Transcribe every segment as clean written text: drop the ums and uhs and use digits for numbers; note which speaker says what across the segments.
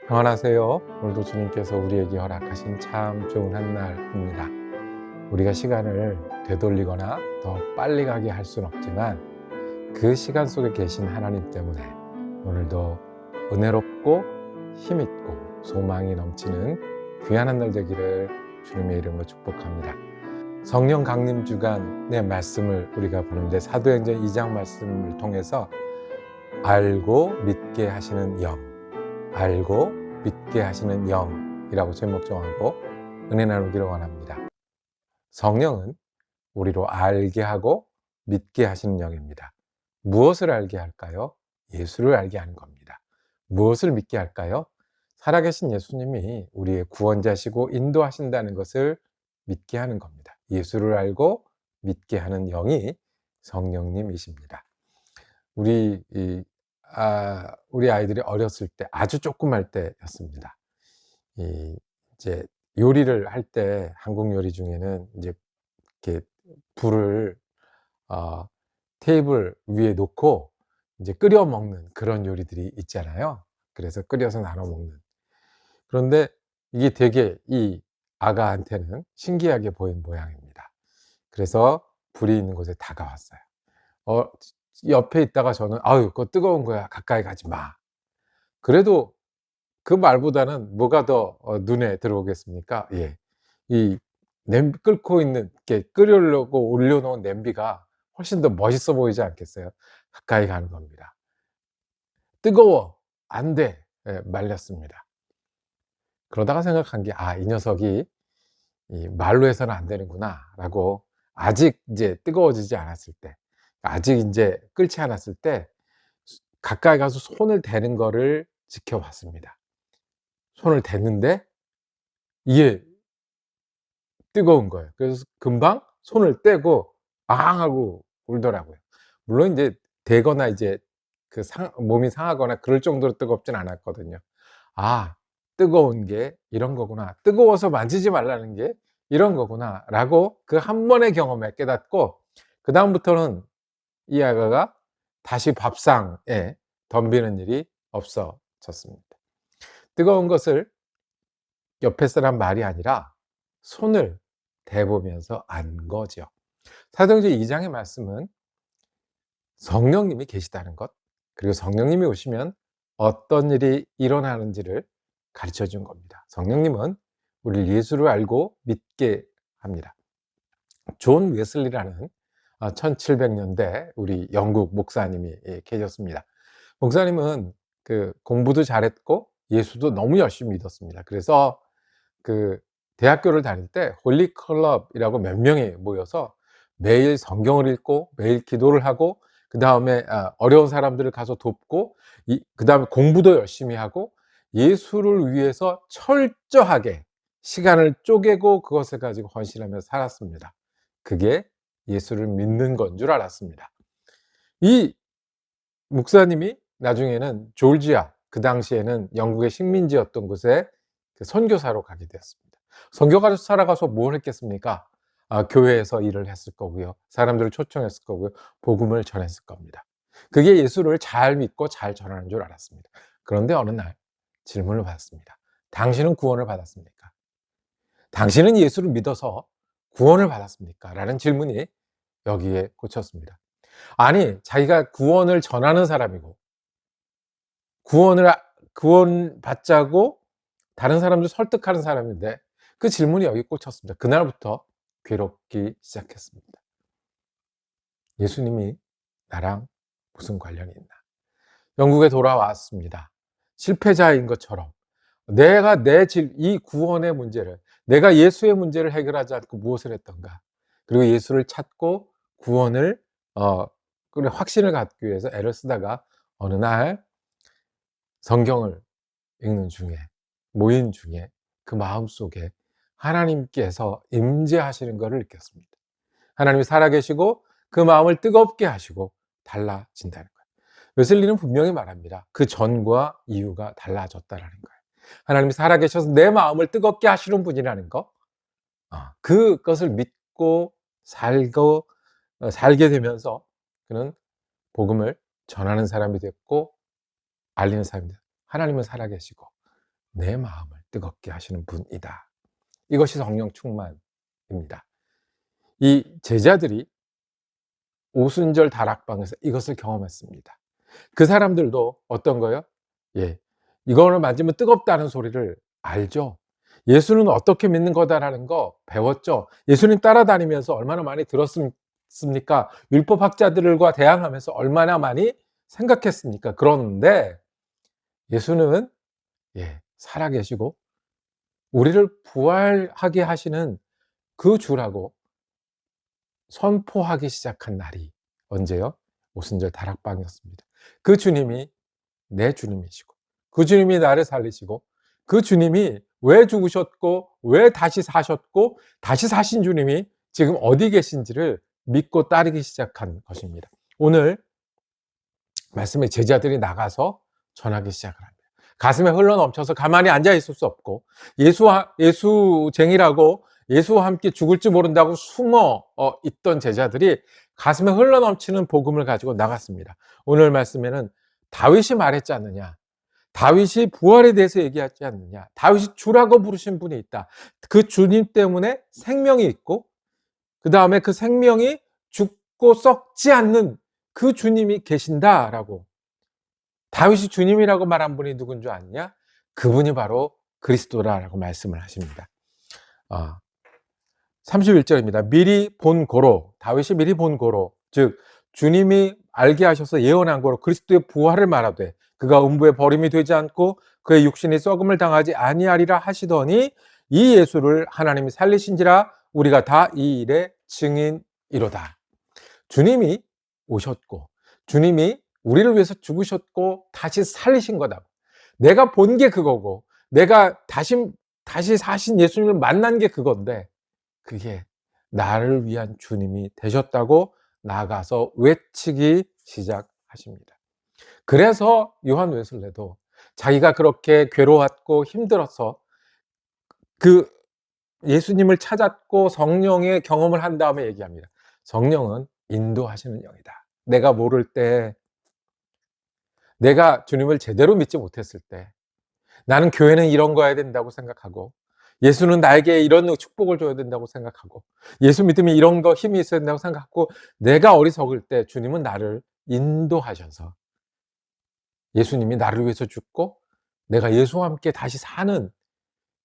Speaker 1: 평안하세요. 오늘도 주님께서 우리에게 허락하신 참 좋은 한날입니다. 우리가 시간을 되돌리거나 더 빨리 가게 할 수는 없지만 그 시간 속에 계신 하나님 때문에 오늘도 은혜롭고 힘있고 소망이 넘치는 귀한 한날 되기를 주님의 이름으로 축복합니다. 성령 강림 주간의 말씀을 우리가 보는데 사도행전 2장 말씀을 통해서 알고 믿게 하시는 영, 알고 믿게 하시는 영이라고 제목 정하고 은혜 나누기를 원합니다. 성령은 우리로 알게 하고 믿게 하시는 영입니다. 무엇을 알게 할까요? 예수를 알게 하는 겁니다. 무엇을 믿게 할까요? 살아계신 예수님이 우리의 구원자시고 인도하신다는 것을 믿게 하는 겁니다. 예수를 알고 믿게 하는 영이 성령님이십니다. 우리 아이들이 어렸을 때 아주 조그만 때였습니다. 이제 요리를 할 때 한국 요리 중에는 이제 이렇게 불을 어 테이블 위에 놓고 이제 끓여 먹는 그런 요리들이 있잖아요. 그래서 끓여서 나눠 먹는. 그런데 이게 되게 이 아가한테는 신기하게 보인 모양입니다. 그래서 불이 있는 곳에 다가왔어요. 어 옆에 있다가 저는 "아유 그거 뜨거운 거야. 가까이 가지 마." 그래도 그 말보다는 뭐가 더 눈에 들어오겠습니까? 예. 이 냄비 끓고 있는 이렇게 끓이려고 올려 놓은 냄비가 훨씬 더 멋있어 보이지 않겠어요? 가까이 가는 겁니다. "뜨거워. 안 돼." 예, 말렸습니다. 그러다가 생각한 게 '아 이 녀석이 이 말로 해서는 안 되는구나.'라고 아직 이제 뜨거워지지 않았을 때, 아직 인제 끓지 않았을 때 가까이 가서 손을 대는 거를 지켜봤습니다. 손을 댔는데 이게 뜨거운 거예요. 그래서 금방 손을 떼고 "앙." 하고 울더라고요. 물론 인제 대거나 이제 그 몸이 상하거나 그럴 정도로 뜨겁진 않았거든요. '아 뜨거운 게 이런 거구나. 뜨거워서 만지지 말라는 게 이런 거구나.'라고 그 한 번의 경험에 깨닫고 그다음부터는 이 아가가 다시 밥상에 덤비는 일이 없어졌습니다. 뜨거운 것을 옆에 사람 말이 아니라 손을 대보면서 안 거죠. 사도행전 2 장의 말씀은 성령님이 계시다는 것, 그리고 성령님이 오시면 어떤 일이 일어나는지를 가르쳐 준 겁니다. 성령님은 우리를 예수를 알고 믿게 합니다. 존 웨슬리라는 1700년대 우리 영국 목사님이 계셨습니다. 목사님은 그 공부도 잘했고 예수도 너무 열심히 믿었습니다. 그래서 그 대학교를 다닐 때 홀리 클럽이라고 몇 명이 모여서 매일 성경을 읽고 매일 기도를 하고 그다음에 어려운 사람들을 가서 돕고 그다음에 공부도 열심히 하고 예수를 위해서 철저하게 시간을 쪼개고 그것을 가지고 헌신하며 살았습니다. 그게 예수를 믿는 건 줄 알았습니다. 이 목사님이 나중에는 조지아, 그 당시에는 영국의 식민지였던 곳에 그 선교사로 가게 되었습니다. 선교사로 살아가서 뭘 했겠습니까? 교회에서 일을 했을 거고요. 사람들을 초청했을 거고요. 복음을 전했을 겁니다. 그게 예수를 잘 믿고 잘 전하는 줄 알았습니다. 그런데 어느 날 질문을 받았습니다. 당신은 구원을 받았습니까? 당신은 예수를 믿어서 구원을 받았습니까? 라는 질문이 여기에 꽂혔습니다. 아니, 자기가 구원을 전하는 사람이고 구원을 구원받자고 다른 사람들 설득하는 사람인데 그 질문이 여기 꽂혔습니다. 그날부터 괴롭기 시작했습니다. 예수님이 나랑 무슨 관련이 있나? 영국에 돌아왔습니다. 실패자인 것처럼 내가 이 구원의 문제를, 내가 예수의 문제를 해결하지 않고 무엇을 했던가? 그리고 예수를 찾고 구원을 그런 확신을 갖기 위해서 애를 쓰다가 어느 날 성경을 읽는 중에, 모임 중에 그 마음속에 하나님께서 임재하시는 것을 느꼈습니다. 하나님이 살아계시고 그 마음을 뜨겁게 하시고 달라진다는 거예요. 웨슬리는 분명히 말합니다. 그 전과 이유가 달라졌다라는 거예요. 하나님이 살아계셔서 내 마음을 뜨겁게 하시는 분이라는 거, 그것을 믿고 살게 되면서 그는 복음을 전하는 사람이 됐고 알리는 사람이 됐고, 하나님은 살아계시고 내 마음을 뜨겁게 하시는 분이다. 이것이 성령 충만입니다. 이 제자들이 오순절 다락방에서 이것을 경험했습니다. 그 사람들도 어떤 거요? 예, 이거를 만지면 뜨겁다는 소리를 알죠. 예수는 어떻게 믿는 거다라는 거 배웠죠. 예수님 따라다니면서 얼마나 많이 들었습니까? 율법학자들과 대항하면서 얼마나 많이 생각했습니까? 그런데 예수는 살아계시고 우리를 부활하게 하시는 그 주라고 선포하기 시작한 날이 언제요? 오순절 다락방이었습니다. 그 주님이 내 주님이시고, 그 주님이 나를 살리시고, 그 주님이 왜 죽으셨고 왜 다시 사셨고 다시 사신 주님이 지금 어디 계신지를 믿고 따르기 시작한 것입니다. 오늘 말씀에 제자들이 나가서 전하기 시작을 합니다. 가슴에 흘러넘쳐서 가만히 앉아 있을 수 없고, 예수쟁이라고 예수와 함께 죽을지 모른다고 숨어 있던 제자들이 가슴에 흘러넘치는 복음을 가지고 나갔습니다. 오늘 말씀에는 다윗이 말했지 않느냐, 다윗이 부활에 대해서 얘기하지 않느냐, 다윗이 주라고 부르신 분이 있다. 그 주님 때문에 생명이 있고, 그 다음에 그 생명이 죽고 썩지 않는 그 주님이 계신다라고. 다윗이 주님이라고 말한 분이 누군 줄 아느냐? 그분이 바로 그리스도라라고 말씀을 하십니다. 31절입니다. 미리 본 고로, 다윗이 미리 본 고로, 즉 주님이 알게 하셔서 예언한 고로 그리스도의 부활을 말하되 그가 음부에 버림이 되지 않고 그의 육신이 썩음을 당하지 아니하리라 하시더니 이 예수를 하나님이 살리신지라 우리가 다 이 일의 증인이로다. 주님이 오셨고 주님이 우리를 위해서 죽으셨고 다시 살리신 거다. 내가 본 게 그거고 내가 다시 사신 예수님을 만난 게 그건데, 그게 나를 위한 주님이 되셨다고 나가서 외치기 시작하십니다. 그래서 요한 웨슬레도 자기가 그렇게 괴로웠고 힘들어서 그 예수님을 찾았고 성령의 경험을 한 다음에 얘기합니다. 성령은 인도하시는 영이다. 내가 모를 때, 내가 주님을 제대로 믿지 못했을 때, 나는 교회는 이런 거 해야 된다고 생각하고, 예수는 나에게 이런 축복을 줘야 된다고 생각하고, 예수 믿음이 이런 거 힘이 있어야 된다고 생각하고, 내가 어리석을 때 주님은 나를 인도하셔서 예수님이 나를 위해서 죽고 내가 예수와 함께 다시 사는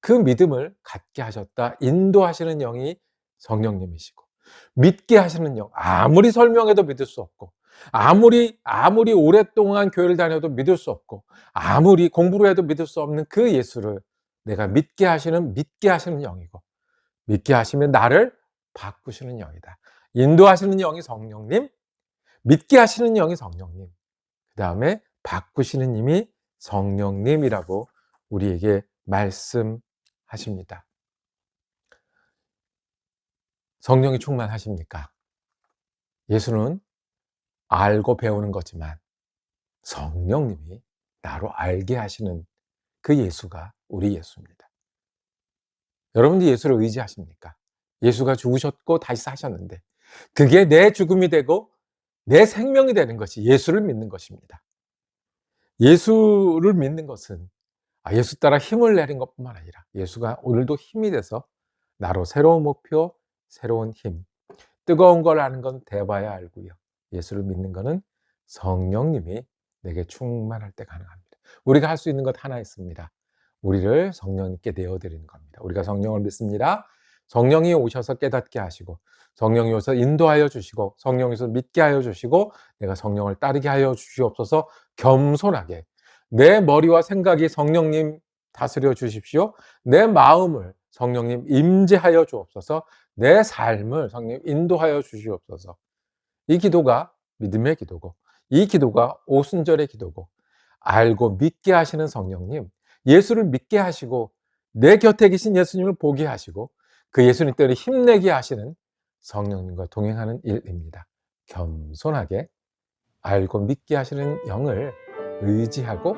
Speaker 1: 그 믿음을 갖게 하셨다. 인도하시는 영이 성령님이시고, 믿게 하시는 영, 아무리 설명해도 믿을 수 없고, 아무리 오랫동안 교회를 다녀도 믿을 수 없고, 아무리 공부를 해도 믿을 수 없는 그 예수를 내가 믿게 하시는 영이고, 믿게 하시면 나를 바꾸시는 영이다. 인도하시는 영이 성령님, 믿게 하시는 영이 성령님, 그 다음에 바꾸시는 님이 성령님이라고 우리에게 말씀하십니다. 성령이 충만하십니까? 예수는 알고 배우는 거지만 성령님이 나로 알게 하시는 그 예수가 우리 예수입니다. 여러분도 예수를 의지하십니까? 예수가 죽으셨고 다시 사셨는데 그게 내 죽음이 되고 내 생명이 되는 것이 예수를 믿는 것입니다. 예수를 믿는 것은 예수 따라 힘을 내는 것뿐만 아니라 예수가 오늘도 힘이 돼서 나로 새로운 목표, 새로운 힘, 뜨거운 걸 아는 건 대봐야 알고요. 예수를 믿는 것은 성령님이 내게 충만할 때 가능합니다. 우리가 할 수 있는 것 하나 있습니다. 우리를 성령님께 내어드리는 겁니다. 우리가 성령을 믿습니다. 성령이 오셔서 깨닫게 하시고, 성령이 오셔서 인도하여 주시고, 성령이 오셔서 믿게 하여 주시고, 내가 성령을 따르게 하여 주시옵소서. 겸손하게 내 머리와 생각이 성령님 다스려 주십시오. 내 마음을 성령님 임재하여 주옵소서. 내 삶을 성령님 인도하여 주시옵소서. 이 기도가 믿음의 기도고, 이 기도가 오순절의 기도고, 알고 믿게 하시는 성령님, 예수를 믿게 하시고 내 곁에 계신 예수님을 보게 하시고 그 예수님 때문에 힘내게 하시는 성령님과 동행하는 일입니다. 겸손하게 알고 믿게 하시는 영을 의지하고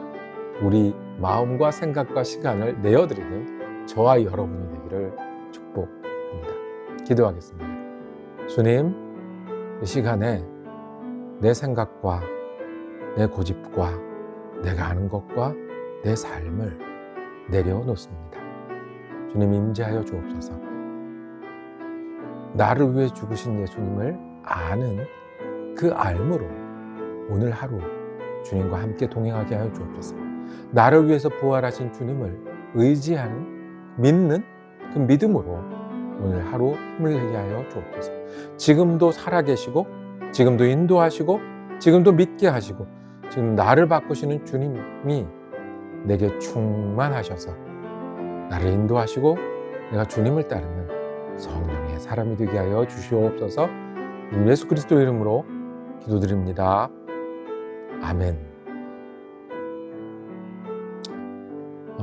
Speaker 1: 우리 마음과 생각과 시간을 내어드리는 저와 여러분이 되기를 축복합니다. 기도하겠습니다. 주님, 이 시간에 내 생각과 내 고집과 내가 아는 것과 내 삶을 내려놓습니다. 주님 임재하여 주옵소서. 나를 위해 죽으신 예수님을 아는 그 알므로 오늘 하루 주님과 함께 동행하게 하여 주옵소서. 나를 위해서 부활하신 주님을 의지하는, 믿는 그 믿음으로 오늘 하루 힘을 내게 하여 주옵소서. 지금도 살아계시고, 지금도 인도하시고, 지금도 믿게 하시고, 지금 나를 바꾸시는 주님이 내게 충만하셔서 나를 인도하시고 내가 주님을 따르는 성령의 사람이 되게 하여 주시옵소서. 예수 그리스도 이름으로 기도드립니다. 아멘.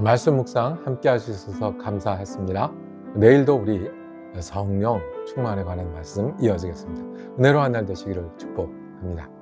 Speaker 1: 말씀 묵상 함께 하셔서 감사했습니다. 내일도 우리 성령 충만에 관한 말씀 이어지겠습니다. 은혜로운 날 되시기를 축복합니다.